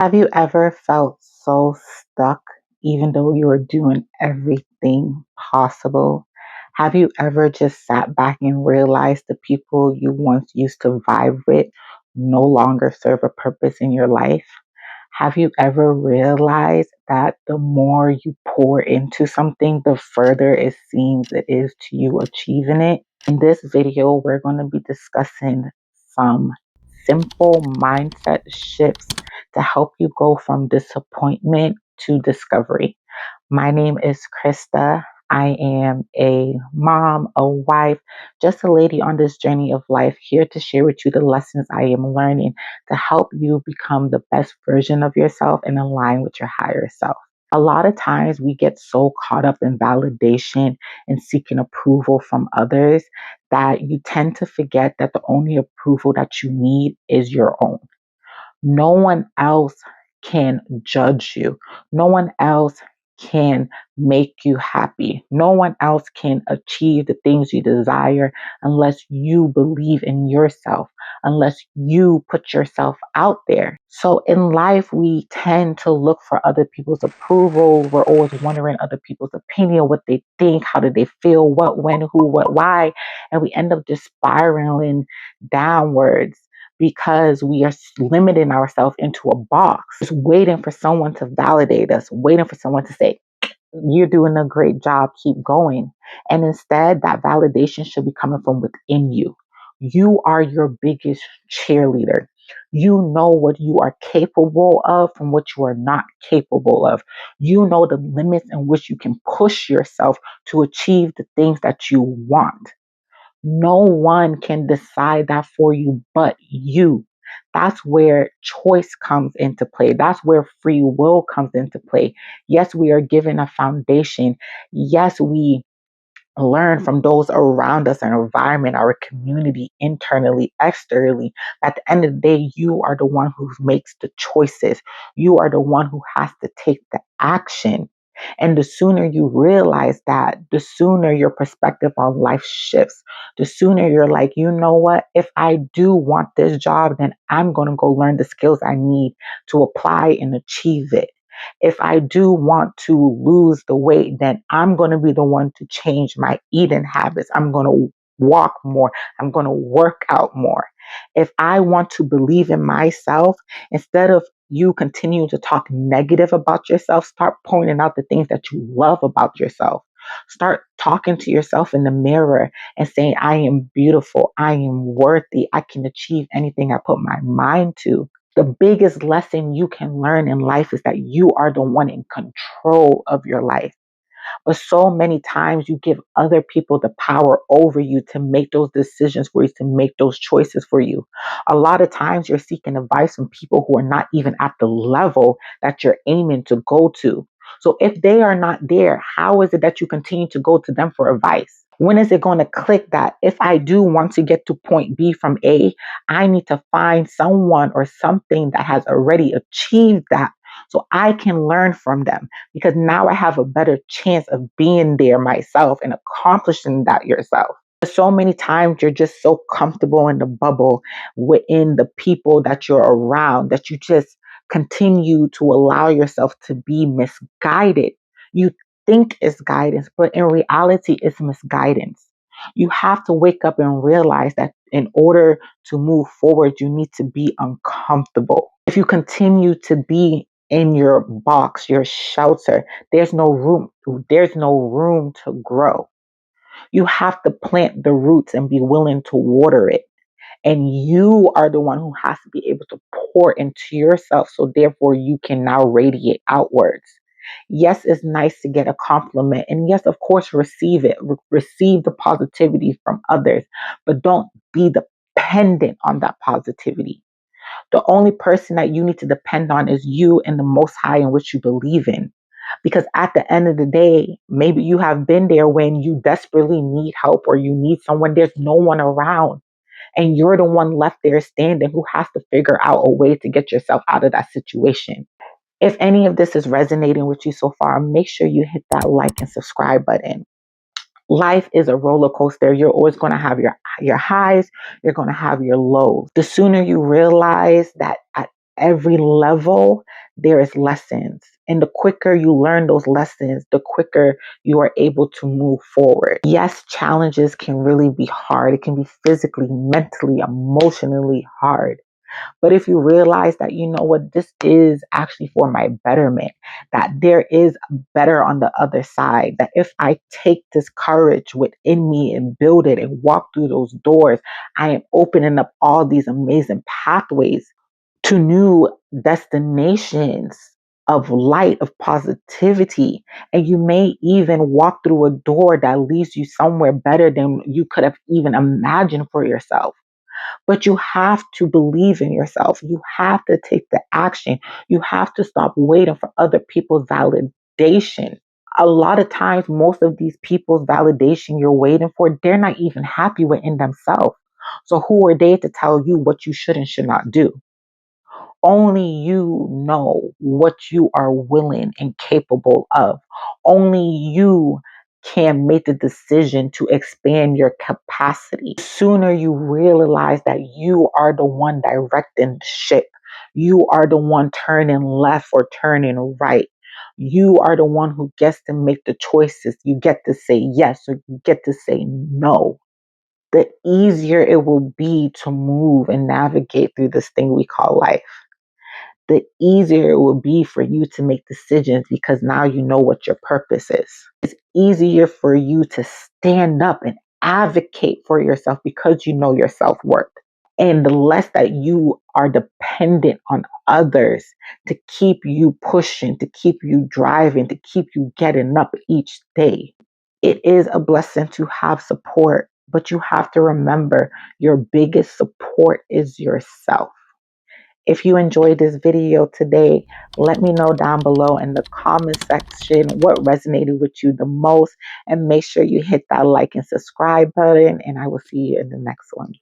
Have you ever felt so stuck even though you were doing everything possible? Have you ever just sat back and realized the people you once used to vibe with no longer serve a purpose in your life? Have you ever realized that the more you pour into something, the further it seems it is to you achieving it? In this video, we're going to be discussing some simple mindset shifts to help you go from disappointment to discovery. My name is Krista. I am a mom, a wife, just a lady on this journey of life, here to share with you the lessons I am learning to help you become the best version of yourself and align with your higher self. A lot of times we get so caught up in validation and seeking approval from others that you tend to forget that the only approval that you need is your own. No one else can judge you. No one else can make you happy. No one else can achieve the things you desire unless you believe in yourself, unless you put yourself out there. So in life, we tend to look for other people's approval. We're always wondering other people's opinion, what they think, how do they feel, what, when, who, what, why. And we end up just spiraling downwards because we are limiting ourselves into a box, just waiting for someone to validate us, waiting for someone to say, you're doing a great job, keep going. And instead, that validation should be coming from within you. You are your biggest cheerleader. You know what you are capable of from what you are not capable of. You know the limits in which you can push yourself to achieve the things that you want. No one can decide that for you but you. That's where choice comes into play. That's where free will comes into play. Yes, we are given a foundation. Yes, we learn from those around us, our environment, our community, internally, externally. At the end of the day, you are the one who makes the choices. You are the one who has to take the action. And the sooner you realize that, the sooner your perspective on life shifts. The sooner you're like, you know what? If I do want this job, then I'm going to go learn the skills I need to apply and achieve it. If I do want to lose the weight, then I'm going to be the one to change my eating habits. I'm going to walk more. I'm going to work out more. If I want to believe in myself, instead of you continue to talk negative about yourself, start pointing out the things that you love about yourself. Start talking to yourself in the mirror and saying, I am beautiful. I am worthy. I can achieve anything I put my mind to. The biggest lesson you can learn in life is that you are the one in control of your life. But so many times you give other people the power over you to make those decisions for you, to make those choices for you. A lot of times you're seeking advice from people who are not even at the level that you're aiming to go to. So if they are not there, how is it that you continue to go to them for advice? When is it going to click that if I do want to get to point B from A, I need to find someone or something that has already achieved that so I can learn from them, because now I have a better chance of being there myself and accomplishing that yourself. So many times you're just so comfortable in the bubble within the people that you're around that you just continue to allow yourself to be misguided. You think it's guidance, but in reality, it's misguidance. You have to wake up and realize that in order to move forward, you need to be uncomfortable. If you continue to be in your box, your shelter, there's no room to grow. You have to plant the roots and be willing to water it. And you are the one who has to be able to pour into yourself. So therefore you can now radiate outwards. Yes, it's nice to get a compliment. And yes, of course, receive it. Receive the positivity from others, but don't be dependent on that positivity. The only person that you need to depend on is you and the Most High in which you believe in. Because at the end of the day, maybe you have been there when you desperately need help or you need someone, there's no one around. And you're the one left there standing who has to figure out a way to get yourself out of that situation. If any of this is resonating with you so far, make sure you hit that like and subscribe button. Life is a roller coaster. You're always going to have your highs. You're going to have your lows. The sooner you realize that at every level, there is lessons. And the quicker you learn those lessons, the quicker you are able to move forward. Yes, challenges can really be hard. It can be physically, mentally, emotionally hard. But if you realize that, you know what, this is actually for my betterment, that there is better on the other side, that if I take this courage within me and build it and walk through those doors, I am opening up all these amazing pathways to new destinations of light, of positivity. And you may even walk through a door that leads you somewhere better than you could have even imagined for yourself. But you have to believe in yourself. You have to take the action. You have to stop waiting for other people's validation. A lot of times, most of these people's validation you're waiting for, they're not even happy within themselves. So who are they to tell you what you should and should not do? Only you know what you are willing and capable of. Only you can make the decision to expand your capacity. The sooner you realize that you are the one directing the ship, you are the one turning left or turning right. You are the one who gets to make the choices. You get to say yes or you get to say no. The easier it will be to move and navigate through this thing we call life, the easier it will be for you to make decisions because now you know what your purpose is. It's easier for you to stand up and advocate for yourself because you know your self-worth. And the less that you are dependent on others to keep you pushing, to keep you driving, to keep you getting up each day. It is a blessing to have support, but you have to remember your biggest support is yourself. If you enjoyed this video today, let me know down below in the comment section what resonated with you the most, and make sure you hit that like and subscribe button, and I will see you in the next one.